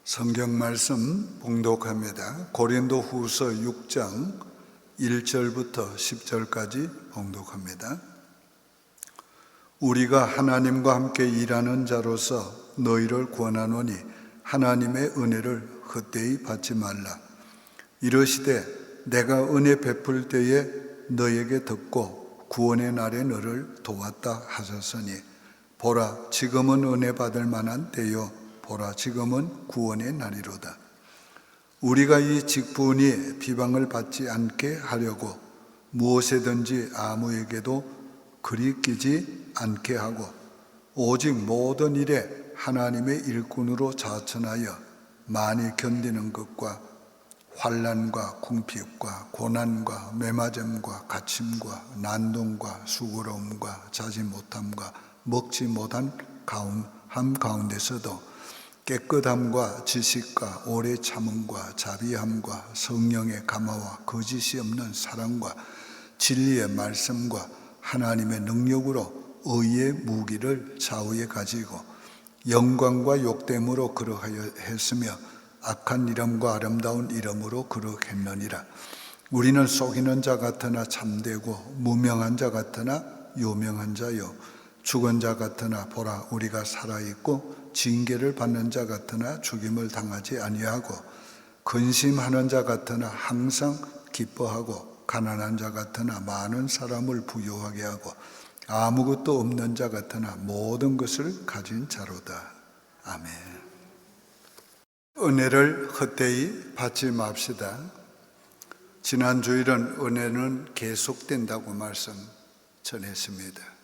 성경 말씀 봉독합니다. 고린도 후서 6장 1절부터 10절까지 봉독합니다. 우리가 하나님과 함께 일하는 자로서 너희를 권하노니 하나님의 은혜를 헛되이 받지 말라. 이르시되 내가 은혜 베풀 때에 너에게 듣고 구원의 날에 너를 도왔다 하셨으니 보라 지금은 은혜 받을 만한 때요 보라 지금은 구원의 날이로다. 우리가 이 직분이 비방을 받지 않게 하려고 무엇에든지 아무에게도 그리 끼지 않게 하고 오직 모든 일에 하나님의 일꾼으로 자천하여 많이 견디는 것과 환난과 궁핍과 고난과 매맞음과 갇힘과 난동과 수고로움과 자지 못함과 먹지 못한 함 가운데서도 깨끗함과 지식과 오래 참음과 자비함과 성령의 감화와 거짓이 없는 사랑과 진리의 말씀과 하나님의 능력으로 의의 무기를 좌우에 가지고 영광과 욕됨으로 그러하여 했으며 악한 이름과 아름다운 이름으로 그러했느니라. 우리는 속이는 자 같으나 참되고 무명한 자 같으나 유명한 자요 죽은 자 같으나 보라 우리가 살아있고 징계를 받는 자 같으나 죽임을 당하지 아니하고 근심하는 자 같으나 항상 기뻐하고 가난한 자 같으나 많은 사람을 부유하게 하고 아무것도 없는 자 같으나 모든 것을 가진 자로다. 아멘. 은혜를 헛되이 받지 맙시다. 지난 주일은 은혜는 계속된다고 말씀 전했습니다.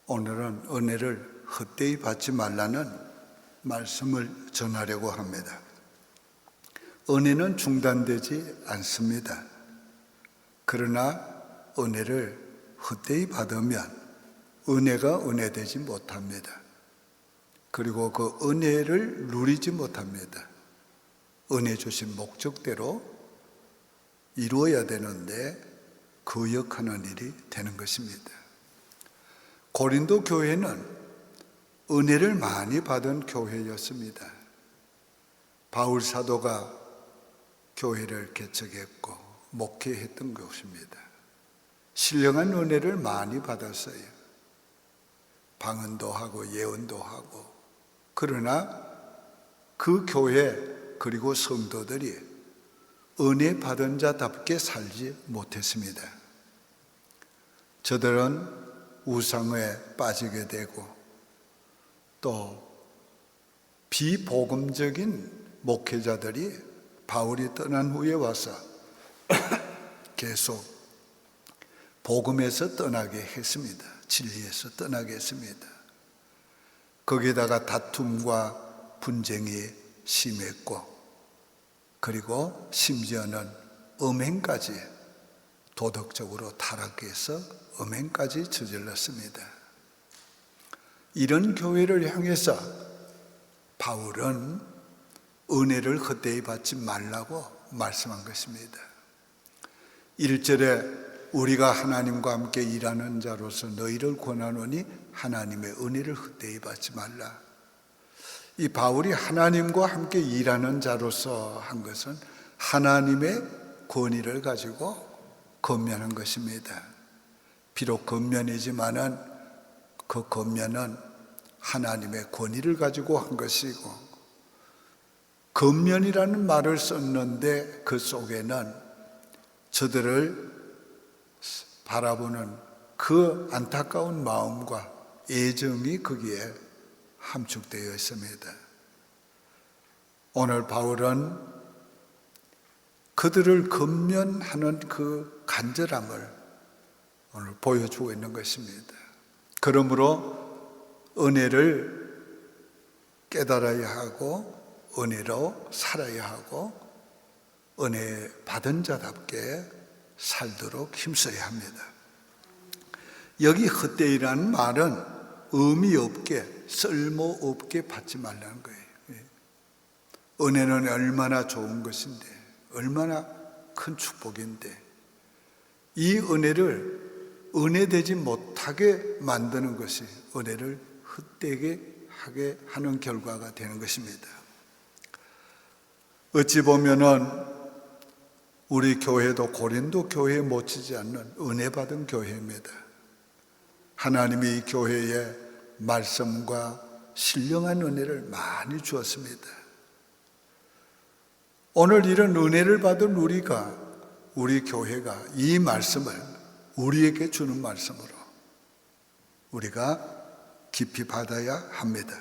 오늘은 은혜를 헛되이 받지 말라는 말씀을 전하려고 합니다. 은혜는 중단되지 않습니다. 그러나 은혜를 헛되이 받으면 은혜가 은혜되지 못합니다. 그리고 그 은혜를 누리지 못합니다. 은혜 주신 목적대로 이루어야 되는데 거역하는 일이 되는 것입니다. 고린도 교회는 은혜를 많이 받은 교회였습니다. 바울 사도가 교회를 개척했고 목회했던 곳입니다. 신령한 은혜를 많이 받았어요. 방언도 하고 예언도 하고. 그러나 그 교회 그리고 성도들이 은혜 받은 자답게 살지 못했습니다. 저들은 우상에 빠지게 되고 또 비복음적인 목회자들이 바울이 떠난 후에 와서 계속 복음에서 떠나게 했습니다. 진리에서 떠나게 했습니다. 거기다가 다툼과 분쟁이 심했고 그리고 심지어는 음행까지 도덕적으로 타락해서 음행까지 저질렀습니다. 이런 교회를 향해서 바울은 은혜를 헛되이 받지 말라고 말씀한 것입니다. 1절에 우리가 하나님과 함께 일하는 자로서 너희를 권하노니 하나님의 은혜를 헛되이 받지 말라. 이 바울이 하나님과 함께 일하는 자로서 한 것은 하나님의 권위를 가지고 권면한 것입니다. 비록 권면이지만은 그 권면은 하나님의 권위를 가지고 한 것이고 권면이라는 말을 썼는데 그 속에는 저들을 바라보는 그 안타까운 마음과 애정이 거기에 함축되어 있습니다. 오늘 바울은 그들을 권면하는 그 간절함을 오늘 보여주고 있는 것입니다. 그러므로 은혜를 깨달아야 하고 은혜로 살아야 하고 은혜 받은 자답게 살도록 힘써야 합니다. 여기 헛되이라는 말은 의미 없게 쓸모 없게 받지 말라는 거예요. 은혜는 얼마나 좋은 것인데 얼마나 큰 축복인데 이 은혜를 은혜되지 못하게 만드는 것이 은혜를 헛되게 하게 하는 결과가 되는 것입니다. 어찌 보면은 우리 교회도 고린도 교회에 못지지 않는 은혜 받은 교회입니다. 하나님이 이 교회에 말씀과 신령한 은혜를 많이 주었습니다. 오늘 이런 은혜를 받은 우리 교회가 이 말씀을 우리에게 주는 말씀으로 우리가 깊이 받아야 합니다.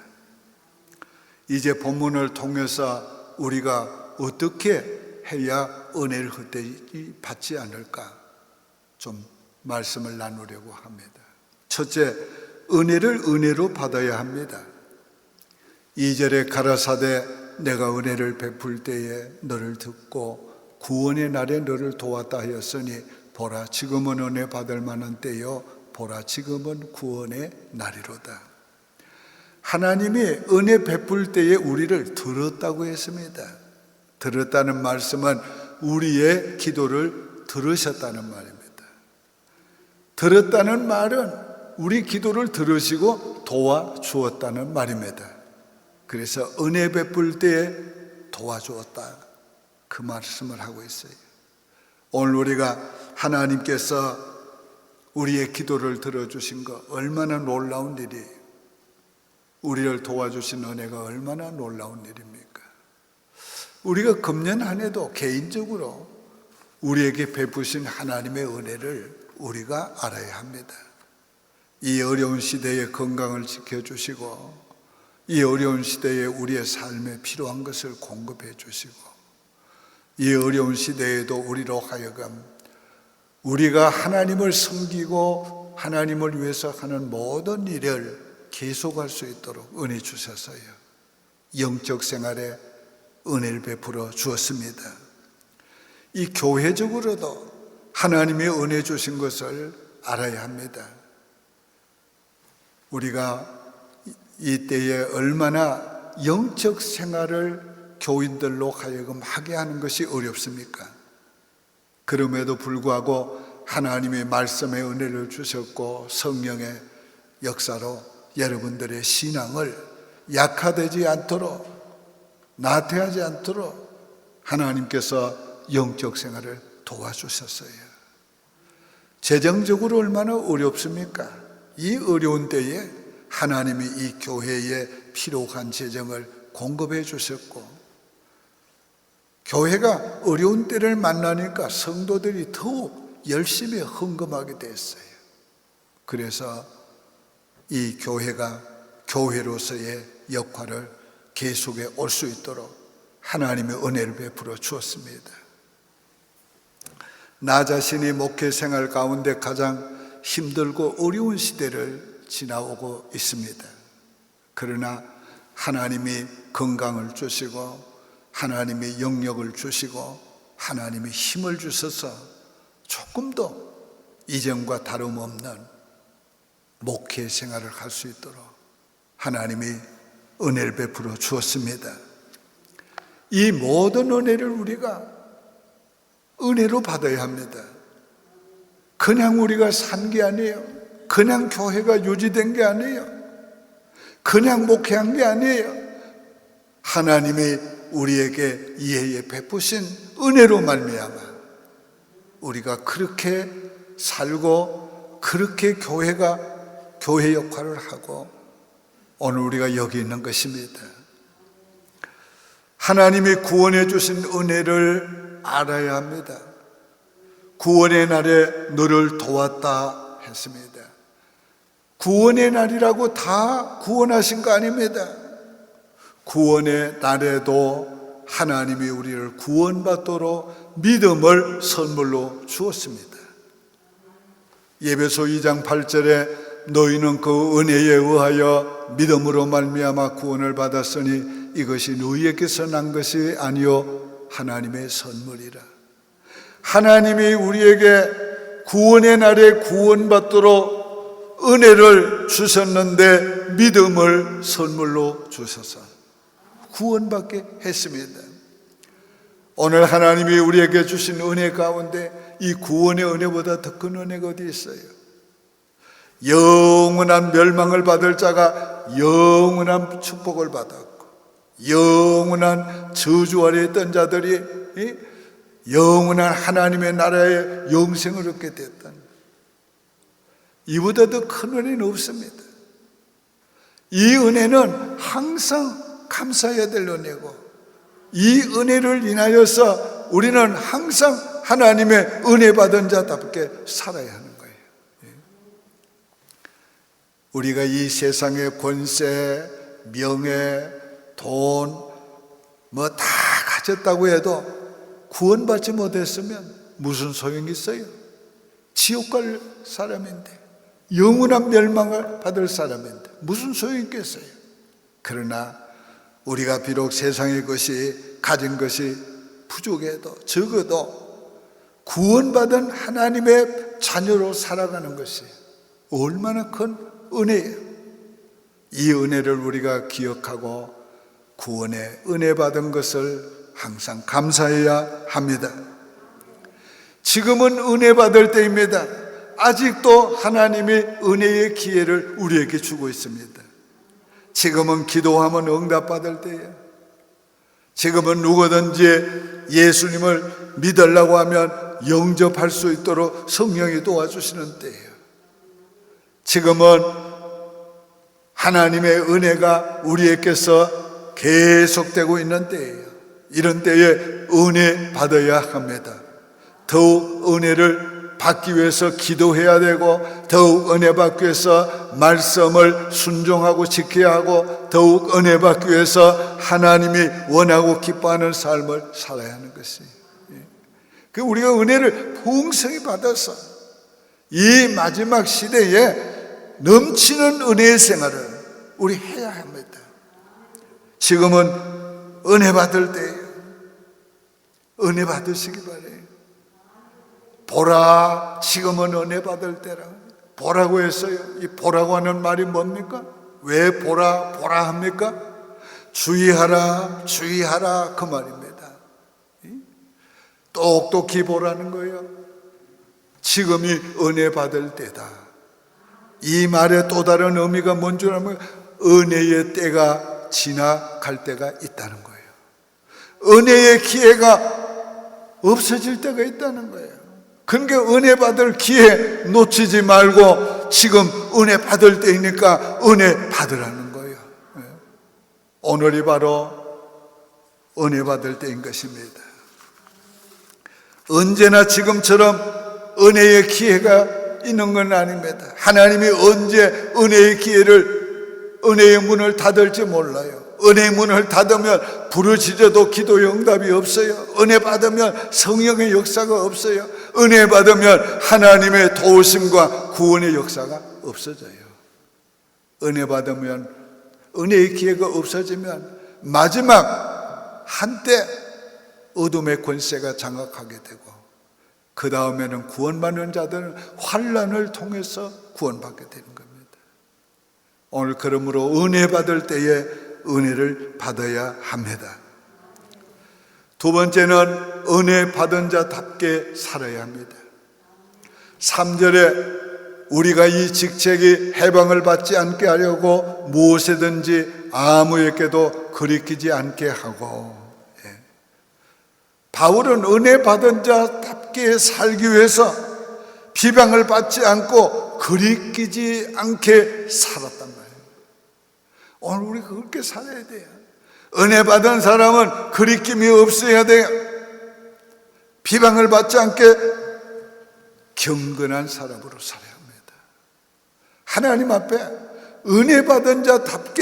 이제 본문을 통해서 우리가 어떻게 해야 은혜를 헛되이 받지 않을까 좀 말씀을 나누려고 합니다. 첫째, 은혜를 은혜로 받아야 합니다. 2절에 가라사대 내가 은혜를 베풀 때에 너를 듣고 구원의 날에 너를 도왔다 하였으니 보라 지금은 은혜 받을 만한 때요 보라 지금은 구원의 날이로다. 하나님이 은혜 베풀 때에 우리를 들었다고 했습니다. 들었다는 말씀은 우리의 기도를 들으셨다는 말입니다. 들었다는 말은 우리 기도를 들으시고 도와주었다는 말입니다. 그래서 은혜 베풀 때에 도와주었다 그 말씀을 하고 있어요. 오늘 우리가 하나님께서 우리의 기도를 들어주신 거 얼마나 놀라운 일이에요. 우리를 도와주신 은혜가 얼마나 놀라운 일입니까? 우리가 금년 한 해도 개인적으로 우리에게 베푸신 하나님의 은혜를 우리가 알아야 합니다. 이 어려운 시대에 건강을 지켜주시고 이 어려운 시대에 우리의 삶에 필요한 것을 공급해 주시고 이 어려운 시대에도 우리로 하여금 우리가 하나님을 섬기고 하나님을 위해서 하는 모든 일을 계속할 수 있도록 은혜 주셔서요 영적 생활에 은혜를 베풀어 주었습니다. 이 교회적으로도 하나님의 은혜 주신 것을 알아야 합니다. 우리가 이때에 얼마나 영적 생활을 교인들로 하여금 하게 하는 것이 어렵습니까? 그럼에도 불구하고 하나님의 말씀의 은혜를 주셨고 성령의 역사로 여러분들의 신앙을 약화되지 않도록 나태하지 않도록 하나님께서 영적 생활을 도와주셨어요. 재정적으로 얼마나 어렵습니까? 이 어려운 때에 하나님이 이 교회에 필요한 재정을 공급해 주셨고 교회가 어려운 때를 만나니까 성도들이 더욱 열심히 헌금하게 됐어요. 그래서 이 교회가 교회로서의 역할을 계속해 올 수 있도록 하나님의 은혜를 베풀어 주었습니다. 나 자신이 목회 생활 가운데 가장 힘들고 어려운 시대를 지나오고 있습니다. 그러나 하나님이 건강을 주시고 하나님이 영역을 주시고 하나님이 힘을 주셔서 조금도 이전과 다름없는 목회 생활을 할 수 있도록 하나님이 은혜를 베풀어 주었습니다. 이 모든 은혜를 우리가 은혜로 받아야 합니다. 그냥 우리가 산 게 아니에요. 그냥 교회가 유지된 게 아니에요. 그냥 목회한 게 아니에요. 하나님이 우리에게 이해에 베푸신 은혜로 말미암아 우리가 그렇게 살고 그렇게 교회 역할을 하고 오늘 우리가 여기 있는 것입니다. 하나님이 구원해 주신 은혜를 알아야 합니다. 구원의 날에 너를 도왔다 했습니다. 구원의 날이라고 다 구원하신 거 아닙니다. 구원의 날에도 하나님이 우리를 구원받도록 믿음을 선물로 주었습니다. 예배소 2장 8절에 너희는 그 은혜에 의하여 믿음으로 말미암아 구원을 받았으니 이것이 너희에게서 난 것이 아니요 하나님의 선물이라. 하나님이 우리에게 구원의 날에 구원받도록 은혜를 주셨는데 믿음을 선물로 주셔서 구원받게 했습니다. 오늘 하나님이 우리에게 주신 은혜 가운데 이 구원의 은혜보다 더 큰 은혜가 어디 있어요? 영원한 멸망을 받을 자가 영원한 축복을 받았고 영원한 저주 아래 있던 자들이 영원한 하나님의 나라의 영생을 얻게 됐다는, 이보다 더 큰 은혜는 없습니다. 이 은혜는 항상 감사해야 될 은혜고, 이 은혜를 인하여서 우리는 항상 하나님의 은혜 받은 자답게 살아야 하는 거예요. 우리가 이 세상의 권세, 명예, 돈 뭐 다 가졌다고 해도 구원받지 못했으면 무슨 소용이 있어요? 지옥 갈 사람인데, 영원한 멸망을 받을 사람인데 무슨 소용이 있겠어요? 그러나 우리가 비록 세상의 것이, 가진 것이 부족해도 적어도 구원받은 하나님의 자녀로 살아가는 것이 얼마나 큰 은혜예요. 이 은혜를 우리가 기억하고 구원의 은혜 받은 것을 항상 감사해야 합니다. 지금은 은혜 받을 때입니다. 아직도 하나님이 은혜의 기회를 우리에게 주고 있습니다. 지금은 기도하면 응답받을 때예요. 지금은 누구든지 예수님을 믿으려고 하면 영접할 수 있도록 성령이 도와주시는 때예요. 지금은 하나님의 은혜가 우리에게서 계속되고 있는 때예요. 이런 때에 은혜 받아야 합니다. 더욱 은혜를 받기 위해서 기도해야 되고, 더욱 은혜 받기 위해서 말씀을 순종하고 지켜야 하고, 더욱 은혜 받기 위해서 하나님이 원하고 기뻐하는 삶을 살아야 하는 것이에요. 그 우리가 은혜를 풍성히 받아서 이 마지막 시대에 넘치는 은혜의 생활을 우리 해야 합니다. 지금은 은혜 받을 때예요. 은혜 받으시기 바래요. 보라, 지금은 은혜 받을 때라. 보라고 했어요. 이 보라고 하는 말이 뭡니까? 왜 보라, 보라 합니까? 주의하라, 주의하라, 그 말입니다. 똑똑히 보라는 거예요. 지금이 은혜 받을 때다. 이 말의 또 다른 의미가 뭔 줄 알면 은혜의 때가 지나갈 때가 있다는 거예요. 은혜의 기회가 없어질 때가 있다는 거예요. 그러니까 은혜 받을 기회 놓치지 말고 지금 은혜 받을 때이니까 은혜 받으라는 거예요. 오늘이 바로 은혜 받을 때인 것입니다. 언제나 지금처럼 은혜의 기회가 있는 건 아닙니다. 하나님이 언제 은혜의 기회를, 은혜의 문을 닫을지 몰라요. 은혜의 문을 닫으면 부르짖어도 기도의 응답이 없어요. 은혜 받으면 성령의 역사가 없어요. 은혜 받으면 하나님의 도우심과 구원의 역사가 없어져요. 은혜 받으면, 은혜의 기회가 없어지면 마지막 한때 어둠의 권세가 장악하게 되고, 그 다음에는 구원받는 자들은 환난을 통해서 구원받게 되는 겁니다. 오늘 그러므로 은혜 받을 때에 은혜를 받아야 합니다. 두 번째는 은혜 받은 자답게 살아야 합니다. 3절에 우리가 이 직책이 해방을 받지 않게 하려고 무엇이든지 아무에게도 거리끼지 않게 하고, 바울은 은혜 받은 자답게 살기 위해서 비방을 받지 않고 거리끼지 않게 살았단 말이에요. 오늘 우리 그렇게 살아야 돼요. 은혜 받은 사람은 거리낌이 없어야 돼요. 비방을 받지 않게 경건한 사람으로 살아야 합니다. 하나님 앞에 은혜 받은 자답게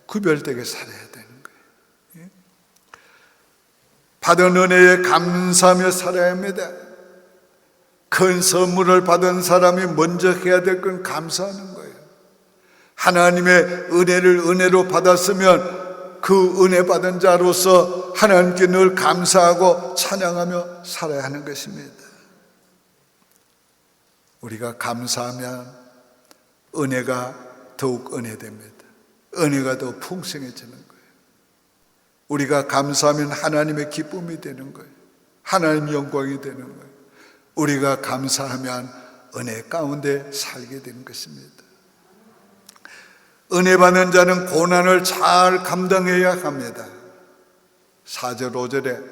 구별되게 살아야 되는 거예요. 받은 은혜에 감사하며 살아야 합니다. 큰 선물을 받은 사람이 먼저 해야 될 건 감사하는 거예요. 하나님의 은혜를 은혜로 받았으면 그 은혜 받은 자로서 하나님께 늘 감사하고 찬양하며 살아야 하는 것입니다. 우리가 감사하면 은혜가 더욱 은혜됩니다. 은혜가 더 풍성해지는 거예요. 우리가 감사하면 하나님의 기쁨이 되는 거예요. 하나님 영광이 되는 거예요. 우리가 감사하면 은혜 가운데 살게 되는 것입니다. 은혜 받는 자는 고난을 잘 감당해야 합니다. 4절 5절에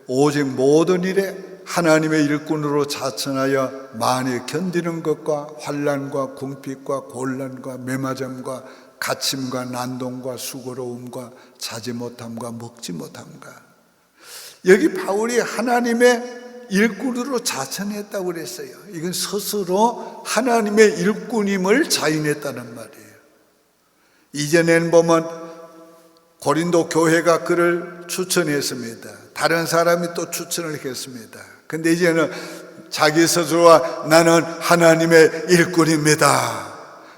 오직 모든 일에 하나님의 일꾼으로 자천하여 만에 견디는 것과 환난과 궁핍과 곤란과 매맞음과 갇힘과 난동과 수고로움과 자지 못함과 먹지 못함과, 여기 바울이 하나님의 일꾼으로 자천했다고 그랬어요. 이건 스스로 하나님의 일꾼임을 자인했다는 말이에요. 이전에는 보면 고린도 교회가 그를 추천했습니다. 다른 사람이 또 추천을 했습니다. 근데 이제는 자기 스스로가 나는 하나님의 일꾼입니다.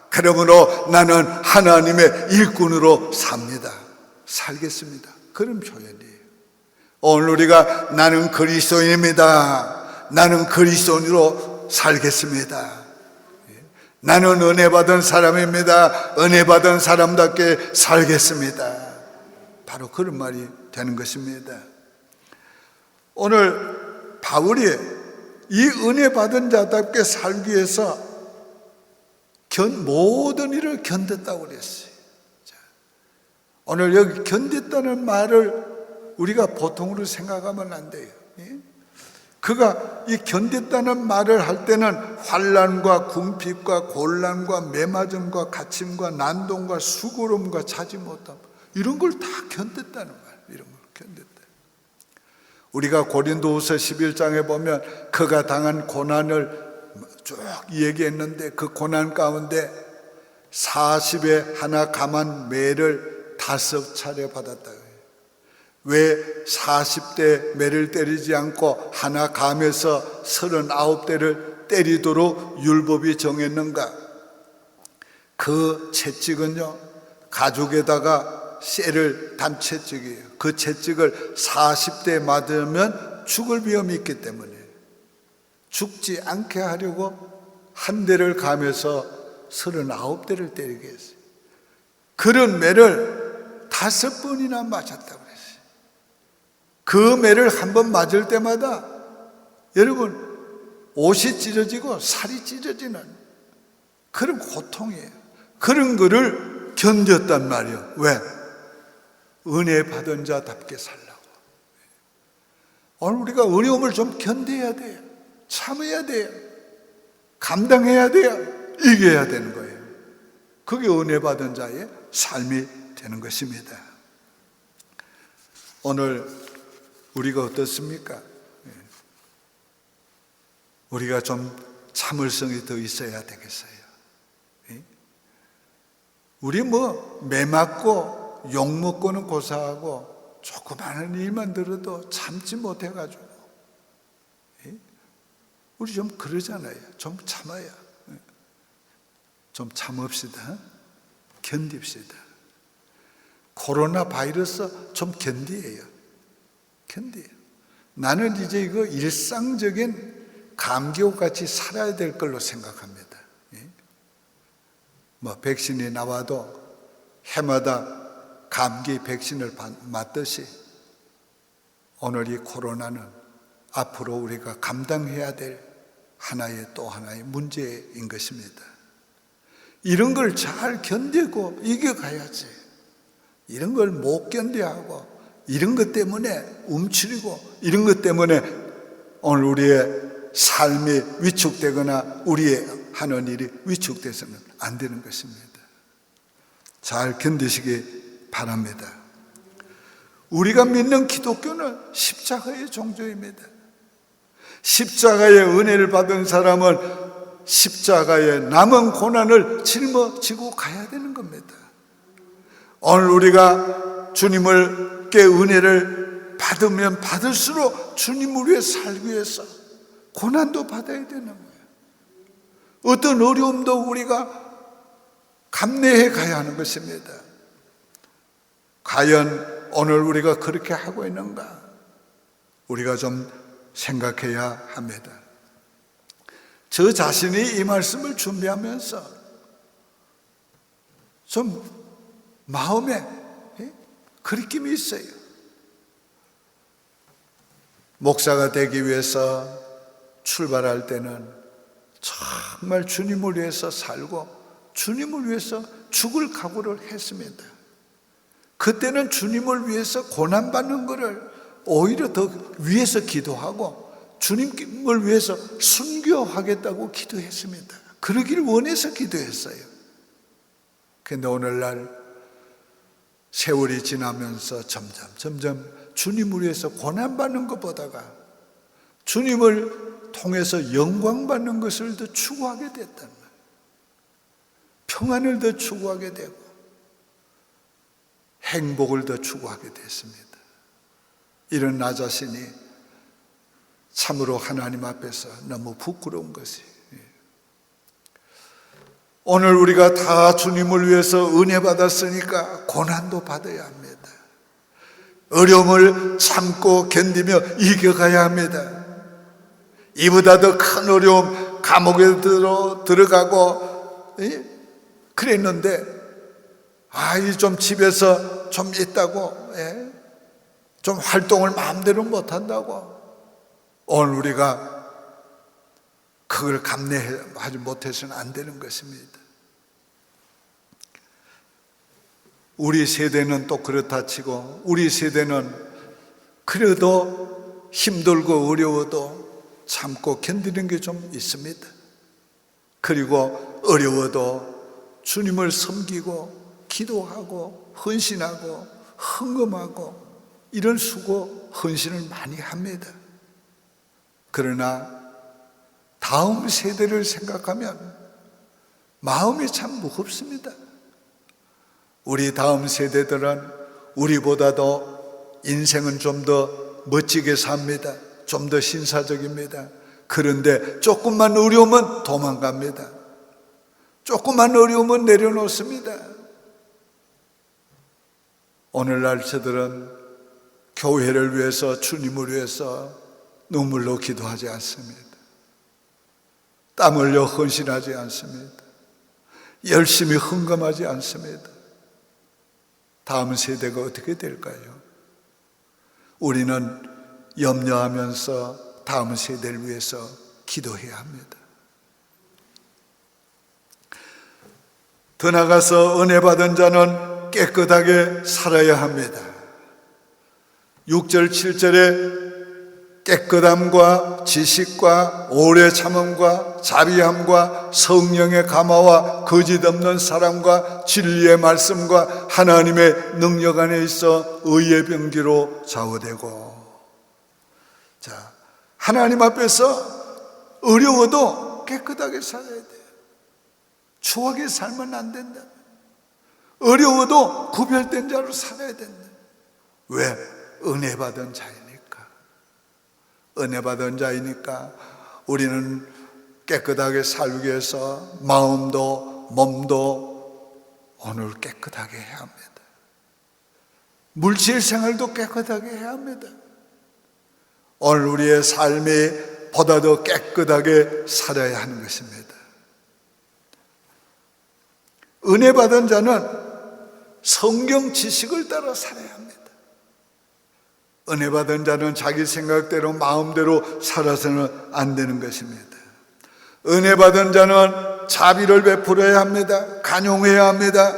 그러므로 나는 하나님의 일꾼으로 삽니다. 살겠습니다. 그런 표현이에요. 오늘 우리가 나는 그리스도인입니다. 나는 그리스도인으로 살겠습니다. 나는 은혜 받은 사람입니다. 은혜 받은 사람답게 살겠습니다. 바로 그런 말이 되는 것입니다. 오늘 바울이 이 은혜 받은 자답게 살기 위해서 모든 일을 견뎠다고 그랬어요. 오늘 여기 견뎠다는 말을 우리가 보통으로 생각하면 안 돼요. 그가 이 견뎠다는 말을 할 때는 환난과 궁핍과 곤란과 매맞음과 갇힘과 난동과 수고로움과 자지 못함, 이런 걸 다 견뎠다는 말. 이런 걸 견뎠다. 우리가 고린도후서 11장에 보면 그가 당한 고난을 쭉 얘기했는데 그 고난 가운데 40에 하나 감한 매를 5차례 받았다. 왜 40대 매를 때리지 않고 하나 감에서 39대를 때리도록 율법이 정했는가? 그 채찍은요, 가죽에다가 쇠를 단 채찍이에요. 그 채찍을 40대 맞으면 죽을 위험이 있기 때문에 죽지 않게 하려고 한 대를 감해서 39대를 때리게 했어요. 그런 매를 5번이나 맞았다고 그랬어요. 그 매를 한 번 맞을 때마다 여러분 옷이 찢어지고 살이 찢어지는 그런 고통이에요. 그런 거를 견뎠단 말이에요. 왜? 은혜 받은 자답게 살라고. 오늘 우리가 어려움을 좀 견뎌야 돼요. 참아야 돼요. 감당해야 돼요. 이겨야 되는 거예요. 그게 은혜 받은 자의 삶이 되는 것입니다. 오늘 우리가 어떻습니까? 우리가 좀 참을성이 더 있어야 되겠어요. 우리 매 맞고 욕 먹고는 고사하고 조그마한 일만 들어도 참지 못해가지고 우리 좀 그러잖아요. 좀 참아야. 좀 참읍시다. 견딥시다. 코로나 바이러스 좀 견디해요. 견디해요. 나는 이제 이거 일상적인 감기와 같이 살아야 될 걸로 생각합니다. 백신이 나와도 해마다 감기 백신을 맞듯이 오늘 이 코로나는 앞으로 우리가 감당해야 될 또 하나의 문제인 것입니다. 이런 걸 잘 견디고 이겨가야지. 이런 걸 못 견뎌하고 이런 것 때문에 움츠리고 이런 것 때문에 오늘 우리의 삶이 위축되거나 우리의 하는 일이 위축돼서는 안 되는 것입니다. 잘 견디시기 바랍니다. 우리가 믿는 기독교는 십자가의 종교입니다. 십자가의 은혜를 받은 사람은 십자가의 남은 고난을 짊어지고 가야 되는 겁니다. 오늘 우리가 주님께 은혜를 받으면 받을수록 주님을 위해 살기 위해서 고난도 받아야 되는 거예요. 어떤 어려움도 우리가 감내해 가야 하는 것입니다. 과연 오늘 우리가 그렇게 하고 있는가? 우리가 좀 생각해야 합니다. 저 자신이 이 말씀을 준비하면서 좀 마음에 그리낌이 있어요. 목사가 되기 위해서 출발할 때는 정말 주님을 위해서 살고 주님을 위해서 죽을 각오를 했습니다. 그때는 주님을 위해서 고난받는 것을 오히려 더 위해서 기도하고 주님을 위해서 순교하겠다고 기도했습니다. 그러기를 원해서 기도했어요. 그런데 오늘날 세월이 지나면서 점점 주님을 위해서 고난받는 것보다가 주님을 통해서 영광받는 것을 더 추구하게 됐단 말이에요. 평안을 더 추구하게 되고 행복을 더 추구하게 됐습니다. 이런 나 자신이 참으로 하나님 앞에서 너무 부끄러운 것이, 오늘 우리가 다 주님을 위해서 은혜 받았으니까 고난도 받아야 합니다. 어려움을 참고 견디며 이겨가야 합니다. 이보다 더 큰 어려움, 감옥에 들어가고 그랬는데 좀 집에서 좀 있다고 좀 활동을 마음대로 못한다고 오늘 우리가 그걸 감내하지 못해서는 안 되는 것입니다. 우리 세대는 또 그렇다 치고 우리 세대는 그래도 힘들고 어려워도 참고 견디는 게 좀 있습니다. 그리고 어려워도 주님을 섬기고 기도하고 헌신하고 헌금하고 이런 수고 헌신을 많이 합니다. 그러나 다음 세대를 생각하면 마음이 참 무겁습니다. 우리 다음 세대들은 우리보다도 인생은 좀 더 멋지게 삽니다. 좀 더 신사적입니다. 그런데 조금만 어려우면 도망갑니다. 조금만 어려우면 내려놓습니다. 오늘날 저들은 교회를 위해서 주님을 위해서 눈물로 기도하지 않습니다. 땀 흘려 헌신하지 않습니다. 열심히 헌금하지 않습니다. 다음 세대가 어떻게 될까요? 우리는 염려하면서 다음 세대를 위해서 기도해야 합니다. 더 나아가서 은혜 받은 자는 깨끗하게 살아야 합니다. 6절 7절에 깨끗함과 지식과 오래 참음과 자비함과 성령의 감화와 거짓 없는 사랑과 진리의 말씀과 하나님의 능력 안에 있어 의의 병기로 좌우되고. 자, 하나님 앞에서 어려워도 깨끗하게 살아야 돼요. 추하게 살면 안 된다. 어려워도 구별된 자로 살아야 된다. 왜? 은혜 받은 자이니까. 은혜 받은 자이니까 우리는 깨끗하게 살기 위해서 마음도 몸도 오늘 깨끗하게 해야 합니다. 물질 생활도 깨끗하게 해야 합니다. 오늘 우리의 삶이 보다 더 깨끗하게 살아야 하는 것입니다. 은혜 받은 자는 성경 지식을 따라 살아야 합니다. 은혜 받은 자는 자기 생각대로 마음대로 살아서는 안 되는 것입니다. 은혜 받은 자는 자비를 베풀어야 합니다. 간용해야 합니다.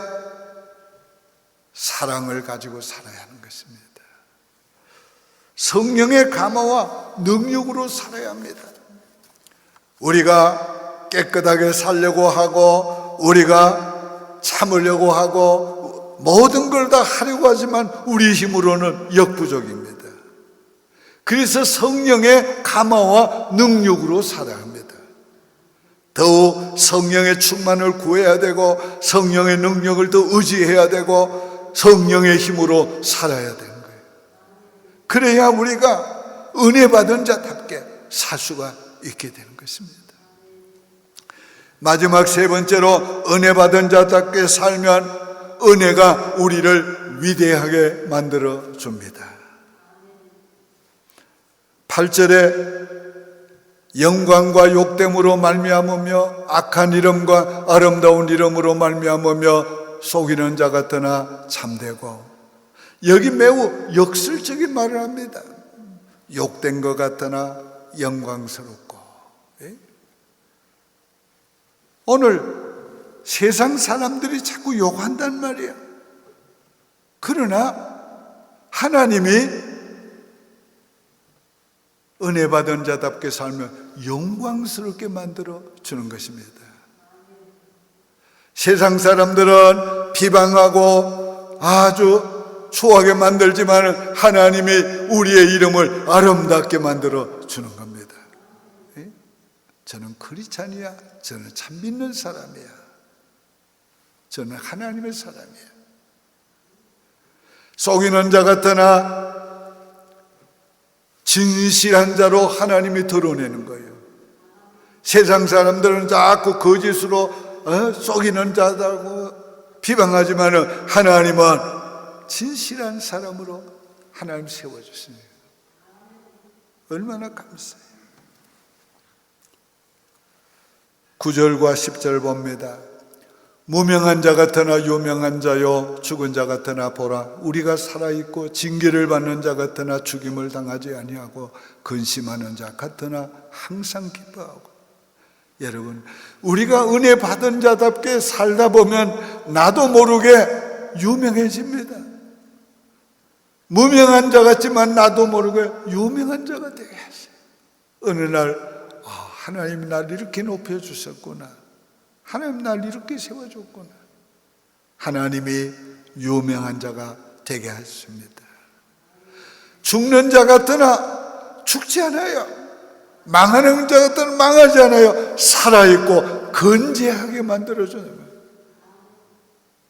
사랑을 가지고 살아야 하는 것입니다. 성령의 감화와 능력으로 살아야 합니다. 우리가 깨끗하게 살려고 하고 우리가 참으려고 하고 모든 걸 다 하려고 하지만 우리 힘으로는 역부족입니다. 그래서 성령의 감화와 능력으로 살아야 합니다. 더욱 성령의 충만을 구해야 되고 성령의 능력을 더 의지해야 되고 성령의 힘으로 살아야 되는 거예요. 그래야 우리가 은혜 받은 자답게 살 수가 있게 되는 것입니다. 마지막 세 번째로 은혜 받은 자답게 살면 은혜가 우리를 위대하게 만들어 줍니다. 8절에 영광과 욕됨으로 말미암으며 악한 이름과 아름다운 이름으로 말미암으며 속이는 자 같으나 참되고, 여기 매우 역설적인 말을 합니다. 욕된 것 같으나 영광스럽고. 오늘 세상 사람들이 자꾸 욕한단 말이야. 그러나 하나님이 은혜 받은 자답게 살면 영광스럽게 만들어 주는 것입니다. 세상 사람들은 비방하고 아주 추하게 만들지만 하나님이 우리의 이름을 아름답게 만들어 주는 겁니다. 저는 크리스찬이야. 저는 참 믿는 사람이야. 저는 하나님의 사람이야. 속이는 자 같으나 진실한 자로 하나님이 드러내는 거예요. 세상 사람들은 자꾸 거짓으로 속이는 자라고 비방하지만 하나님은 진실한 사람으로 하나님 세워주십니다. 얼마나 감사해요. 9절과 10절 봅니다. 무명한 자 같으나 유명한 자요, 죽은 자 같으나 보라, 우리가 살아있고 징계를 받는 자 같으나 죽임을 당하지 아니하고 근심하는 자 같으나 항상 기뻐하고. 여러분, 우리가 은혜 받은 자답게 살다 보면 나도 모르게 유명해집니다. 무명한 자 같지만 나도 모르게 유명한 자가 되게 하세요. 어느 날 하나님이 날 이렇게 높여주셨구나, 하나님 날 이렇게 세워줬구나, 하나님이 유명한 자가 되게 하십니다. 죽는 자 같으나 죽지 않아요. 망하는 자 같으나 망하지 않아요. 살아있고 건재하게 만들어주는 거예요.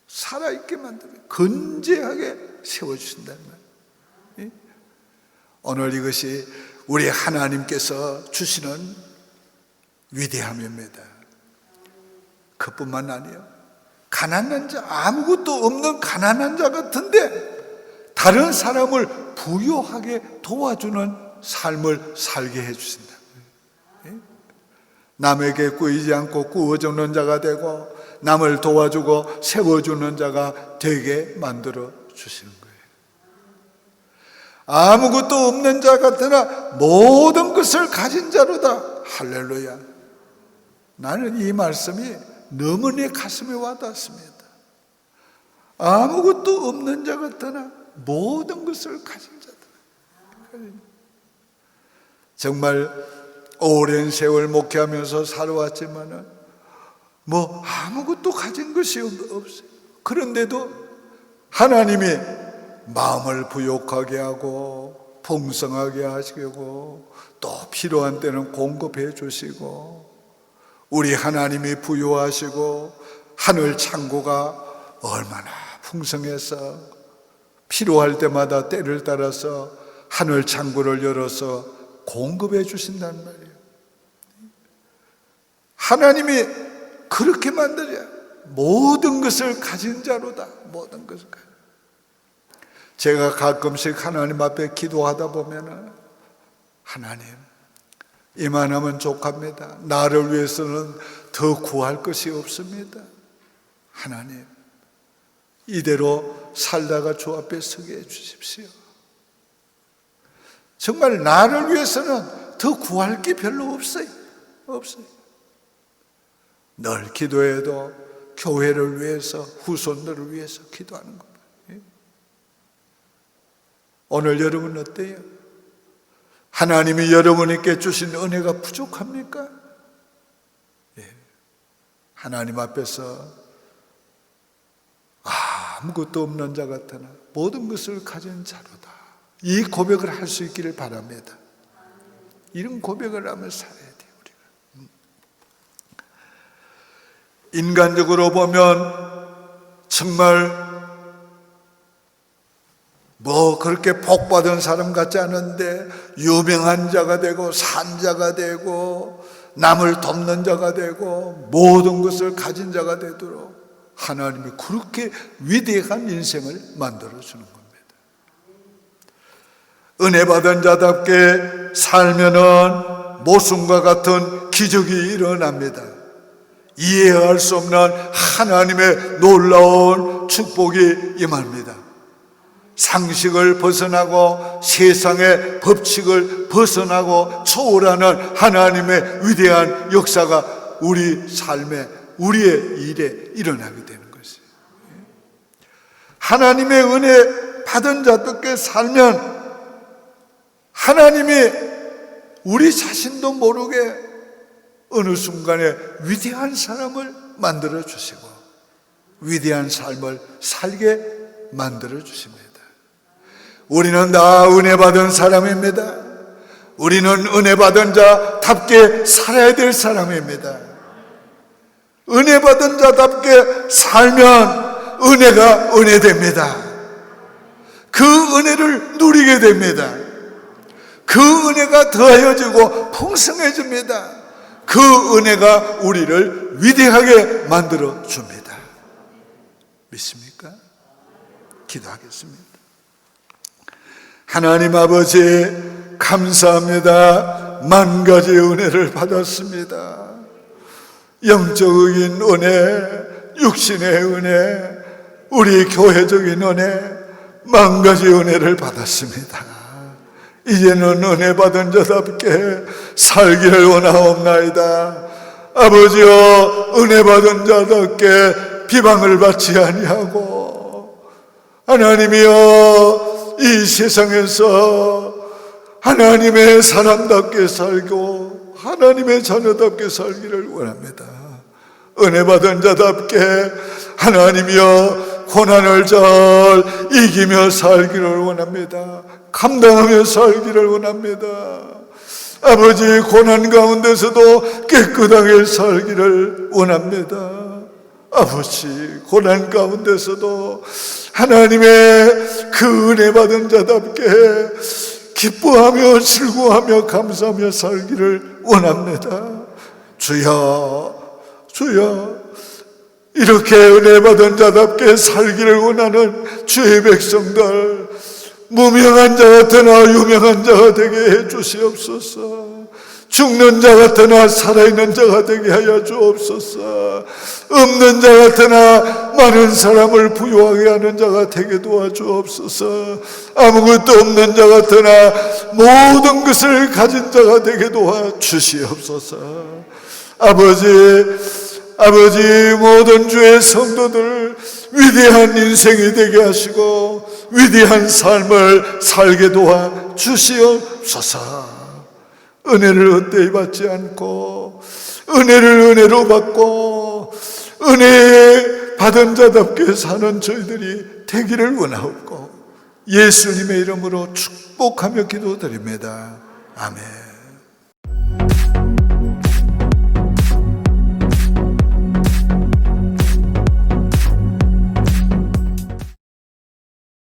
살아있게 만들어요. 건재하게 세워주신다는 말이에요. 오늘 이것이 우리 하나님께서 주시는 위대함입니다. 그뿐만 아니에요. 가난한 자, 아무것도 없는 가난한 자 같은데 다른 사람을 부유하게 도와주는 삶을 살게 해주신다. 남에게 꾸이지 않고 꾸어주는 자가 되고 남을 도와주고 세워주는 자가 되게 만들어 주시는 거예요. 아무것도 없는 자 같으나 모든 것을 가진 자로다. 할렐루야. 나는 이 말씀이 너무 내 가슴에 와닿습니다. 아무것도 없는 자 같으나 모든 것을 가진 자다. 정말 오랜 세월 목회하면서 살아왔지만은 아무것도 가진 것이 없어요. 그런데도 하나님이 마음을 부욕하게 하고 풍성하게 하시고 또 필요한 때는 공급해 주시고, 우리 하나님이 부유하시고 하늘 창고가 얼마나 풍성해서 필요할 때마다 때를 따라서 하늘 창고를 열어서 공급해 주신단 말이에요. 하나님이 그렇게 만들어요. 모든 것을 가진 자로다. 모든 것을. 제가 가끔씩 하나님 앞에 기도하다 보면 하나님, 이만하면 족합니다. 나를 위해서는 더 구할 것이 없습니다. 하나님, 이대로 살다가 주 앞에 서게 해주십시오. 정말 나를 위해서는 더 구할 게 별로 없어요. 늘 기도해도 교회를 위해서, 후손들을 위해서 기도하는 겁니다. 오늘 여러분 어때요? 하나님이 여러분에게 주신 은혜가 부족합니까? 하나님 앞에서 아무것도 없는 자 같으나 모든 것을 가진 자로다. 이 고백을 할 수 있기를 바랍니다. 이런 고백을 하며 살아야 돼요, 우리가. 인간적으로 보면 정말 그렇게 복받은 사람 같지 않은데 유명한 자가 되고 산자가 되고 남을 돕는 자가 되고 모든 것을 가진 자가 되도록 하나님이 그렇게 위대한 인생을 만들어주는 겁니다. 은혜 받은 자답게 살면은 모순과 같은 기적이 일어납니다. 이해할 수 없는 하나님의 놀라운 축복이 임합니다. 상식을 벗어나고 세상의 법칙을 벗어나고 초월하는 하나님의 위대한 역사가 우리 삶에 우리의 일에 일어나게 되는 것이에요. 하나님의 은혜 받은 자답게 살면 하나님이 우리 자신도 모르게 어느 순간에 위대한 사람을 만들어 주시고 위대한 삶을 살게 만들어 주십니다. 우리는 다 은혜 받은 사람입니다. 우리는 은혜 받은 자답게 살아야 될 사람입니다. 은혜 받은 자답게 살면 은혜가 은혜됩니다. 그 은혜를 누리게 됩니다. 그 은혜가 더하여지고 풍성해집니다. 그 은혜가 우리를 위대하게 만들어 줍니다. 믿습니까? 기도하겠습니다. 하나님 아버지, 감사합니다. 만 가지 은혜를 받았습니다. 영적인 은혜, 육신의 은혜, 우리 교회적인 은혜, 만 가지 은혜를 받았습니다. 이제는 은혜 받은 자답게 살기를 원하옵나이다. 아버지여, 은혜 받은 자답게 비방을 받지 아니하고 하나님이여, 이 세상에서 하나님의 사람답게 살고 하나님의 자녀답게 살기를 원합니다. 은혜 받은 자답게 하나님이여, 고난을 잘 이기며 살기를 원합니다. 감당하며 살기를 원합니다. 아버지, 고난 가운데서도 깨끗하게 살기를 원합니다. 아버지, 고난 가운데서도 하나님의 그 은혜 받은 자답게 기뻐하며 즐거워하며 감사하며 살기를 원합니다. 주여, 주여, 이렇게 은혜 받은 자답게 살기를 원하는 주의 백성들, 무명한 자 같으나 유명한 자가 되게 해 주시옵소서. 죽는 자 같으나 살아있는 자가 되게 하여 주옵소서. 없는 자 같으나 많은 사람을 부유하게 하는 자가 되게 도와주옵소서. 아무것도 없는 자 같으나 모든 것을 가진 자가 되게 도와주시옵소서. 아버지, 모든 주의 성도들 위대한 인생이 되게 하시고 위대한 삶을 살게 도와주시옵소서. 은혜를 헛되이 받지 않고 은혜를 은혜로 받고 은혜 받은 자답게 사는 저희들이 되기를 원하옵고 예수님의 이름으로 축복하며 기도드립니다. 아멘.